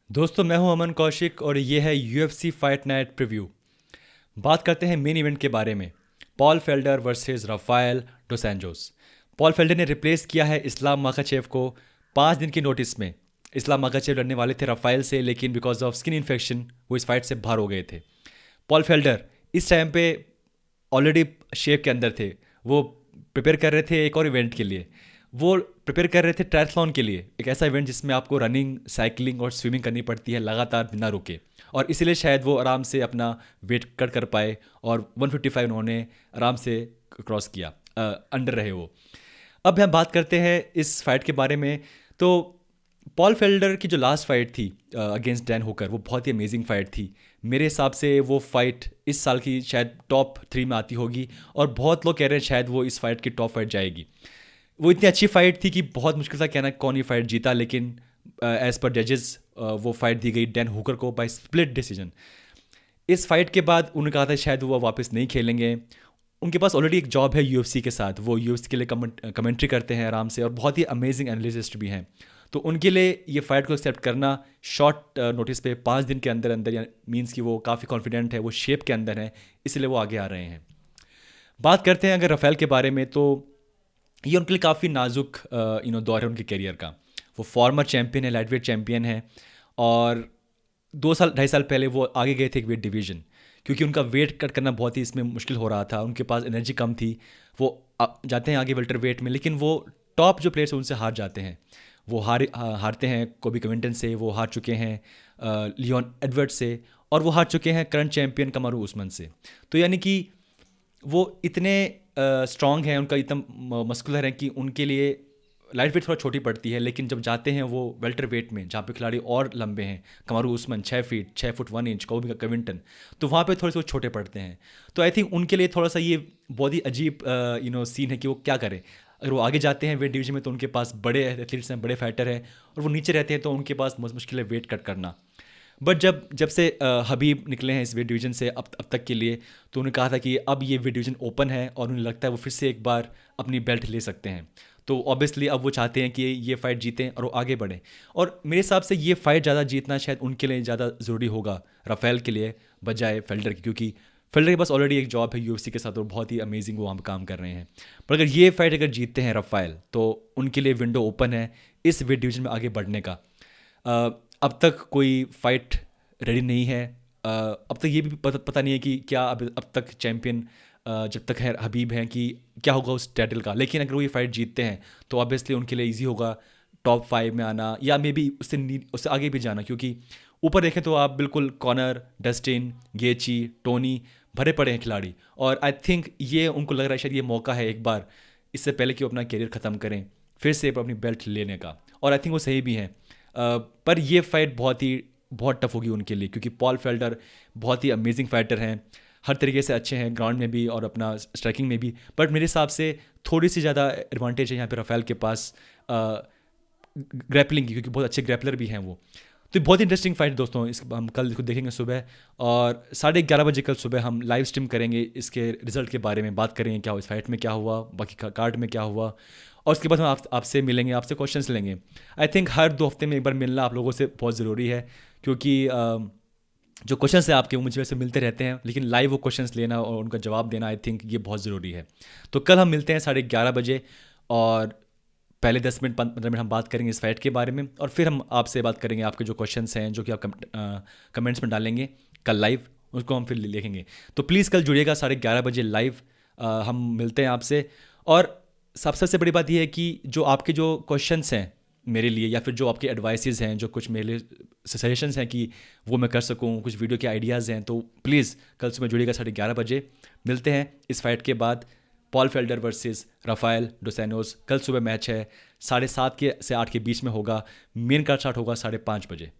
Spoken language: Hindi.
दोस्तों, मैं हूं अमन कौशिक और ये है UFC फाइट नाइट प्रीव्यू। बात करते हैं मेन इवेंट के बारे में। पॉल फेल्डर वर्सेस राफाएल डोस एंजोस। पॉल फेल्डर ने रिप्लेस किया है इस्लाम माखाचेव को 5 दिन की नोटिस में। इस्लाम माखाचेव लड़ने वाले थे राफाएल से, लेकिन बिकॉज ऑफ स्किन इन्फेक्शन वो इस फाइट से बाहर हो गए थे। पॉल फेल्डर इस टाइम पे ऑलरेडी शेप के अंदर थे। वो प्रिपेयर कर रहे थे एक और इवेंट के लिए। वो प्रिपेयर कर रहे थे ट्रायथलॉन के लिए, एक ऐसा इवेंट जिसमें आपको रनिंग, साइकिलिंग और स्विमिंग करनी पड़ती है लगातार बिना रुके। और इसीलिए शायद वो आराम से अपना वेट कट कर पाए और 155 उन्होंने आराम से क्रॉस किया, अंडर रहे वो। अब हम बात करते हैं इस फाइट के बारे में। तो पॉल फेल्डर की जो लास्ट फाइट थी अगेंस्ट डैन हुकर, वो बहुत ही अमेजिंग फाइट थी। मेरे हिसाब से वो फाइट इस साल की शायद टॉप 3 में आती होगी और बहुत लोग कह रहे हैं शायद वो इस फाइट की टॉप फाइट जाएगी। वो इतनी अच्छी फाइट थी कि बहुत मुश्किल था कहना कौन ये फाइट जीता, लेकिन एज पर जजेस वो फाइट दी गई डैन हुकर को बाय स्प्लिट डिसीजन। इस फाइट के बाद उन्होंने कहा था शायद वो वापस नहीं खेलेंगे। उनके पास ऑलरेडी एक जॉब है UFC के साथ, वो UFC के लिए कमेंट्री करते हैं आराम से और बहुत ही अमेजिंग एनालिस्ट भी हैं। तो उनके लिए ये फाइट को एक्सेप्ट करना शॉर्ट नोटिस पे 5 दिन के अंदर अंदर, या मीन्स कि वो काफ़ी कॉन्फिडेंट है, वो शेप के अंदर है, इसलिए वो आगे आ रहे हैं। बात करते हैं अगर राफेल के बारे में, तो ये उनके लिए काफ़ी नाजुक दौर है उनके करियर का। वो फॉर्मर चैम्पियन है, लाइटवेट चैम्पियन है, और 2 साल 2.5 साल पहले वो आगे गए थे एक वेट डिवीजन, क्योंकि उनका वेट कट करना बहुत ही इसमें मुश्किल हो रहा था। उनके पास एनर्जी कम थी। वो जाते हैं आगे वेल्टर वेट में, लेकिन वो टॉप जो प्लेयर्स हैं उनसे हार जाते हैं। वो हारते हैं कोबी कविंटन से, वो हार चुके हैं लियोन एडवर्ड से, और वो हार चुके हैं करंट चैम्पियन कमारू उस्मान से। तो यानी कि वो इतने स्ट्रांग हैं, उनका इतना मस्कुलर है कि उनके लिए लाइट वेट थोड़ा छोटी पड़ती है। लेकिन जब जाते हैं वो वेल्टर वेट में, जहाँ पे खिलाड़ी और लंबे हैं, कमारू उस्मान 6 फीट 1 इंच, कोबी कविंटन, तो वहाँ पे थोड़े से वो छोटे पड़ते हैं। तो आई थिंक उनके लिए थोड़ा सा ये बहुत ही अजीब सीन है कि वो क्या करें। अगर वो आगे जाते हैं वेट डिवीजन में तो उनके पास बड़े एथलीट्स हैं, बड़े फाइटर हैं, और वो नीचे रहते हैं तो उनके पास बहुत मुश्किल है वेट कट करना। बट जब जब से हबीब निकले हैं इस वेट डिवीजन से अब तक के लिए, तो उन्होंने कहा था कि अब ये वेट डिवीजन ओपन है और उन्हें लगता है वो फिर से एक बार अपनी बेल्ट ले सकते हैं। तो ऑब्वियसली अब वो चाहते हैं कि ये फाइट जीतें और वो आगे बढ़ें। और मेरे हिसाब से ये फाइट ज़्यादा जीतना शायद उनके लिए ज़्यादा ज़रूरी होगा राफेल के लिए बजाय फेल्डर के, क्योंकि फेल्डर के पास ऑलरेडी एक जॉब है UFC के साथ और बहुत ही अमेजिंग वो वहाँ पर काम कर रहे हैं। पर अगर ये फाइट अगर जीतते हैं राफेल, तो उनके लिए विंडो ओपन है इस वेट डिवीजन में आगे बढ़ने का। अब तक कोई फाइट रेडी नहीं है। अब तक ये भी पता नहीं है कि क्या अब तक चैम्पियन जब तक है हबीब हैं कि क्या होगा उस टाइटल का। लेकिन अगर वो ये फाइट जीतते हैं तो ऑब्वियसली उनके लिए इजी होगा टॉप 5 में आना, या मे बी उससे आगे भी जाना, क्योंकि ऊपर देखें तो आप बिल्कुल कॉनर, डस्टिन, गेची, टोनी भरे पड़े हैं खिलाड़ी। और आई थिंक ये उनको लग रहा है शायद ये मौका है एक बार, इससे पहले कि वो अपना करियर ख़त्म करें, फिर से अपनी बेल्ट लेने का। और आई थिंक वो सही भी हैं। पर ये फाइट बहुत टफ होगी उनके लिए, क्योंकि पॉल फेल्डर बहुत ही अमेजिंग फाइटर हैं, हर तरीके से अच्छे हैं, ग्राउंड में भी और अपना स्ट्राइकिंग में भी। बट मेरे हिसाब से थोड़ी सी ज़्यादा एडवांटेज है यहाँ पे राफेल के पास ग्रैपलिंग की, क्योंकि बहुत अच्छे ग्रैपलर भी हैं वो। तो बहुत इंटरेस्टिंग फाइट दोस्तों, इस हम कल इसको देखेंगे सुबह, और 11:30 बजे कल सुबह हम लाइव स्ट्रीम करेंगे इसके रिजल्ट के बारे में, बात करेंगे क्या हुआ इस फाइट में, क्या हुआ बाकी कार्ड में क्या हुआ, और उसके बाद हम आपसे मिलेंगे, आपसे क्वेश्चंस लेंगे। आई थिंक हर 2 हफ्ते में एक बार मिलना आप लोगों से बहुत ज़रूरी है, क्योंकि जो क्वेश्चंस हैं आपके वो मुझे वैसे मिलते रहते हैं, लेकिन लाइव वो क्वेश्चंस लेना और उनका जवाब देना आई थिंक ये बहुत ज़रूरी है। तो कल हम मिलते हैं 11:30 बजे, और पहले 10 मिनट 15 मिनट हम बात करेंगे इस फाइट के बारे में, और फिर हम आपसे बात करेंगे आपके जो क्वेश्चंस हैं जो कि आप कमेंट्स में डालेंगे कल लाइव, उसको हम फिर लिखेंगे। तो प्लीज़ कल जुड़िएगा 11:30 बजे लाइव, हम मिलते हैं आपसे। और सबसे बड़ी बात यह है कि जो आपके जो क्वेश्चंस हैं मेरे लिए, या फिर जो आपके एडवाइसेस हैं, जो कुछ मेरे लिए सजेशंस हैं कि वो मैं कर सकूं, कुछ वीडियो के आइडियाज़ हैं, तो प्लीज़ कल सुबह जुड़िएगा 11:30 बजे। मिलते हैं इस फाइट के बाद। पॉल फेल्डर वर्सेस राफेल डोस एंजोस, कल सुबह मैच है, 7:30 से 8 के बीच में होगा। मेन कार्ड स्टार्ट होगा 5:30 बजे।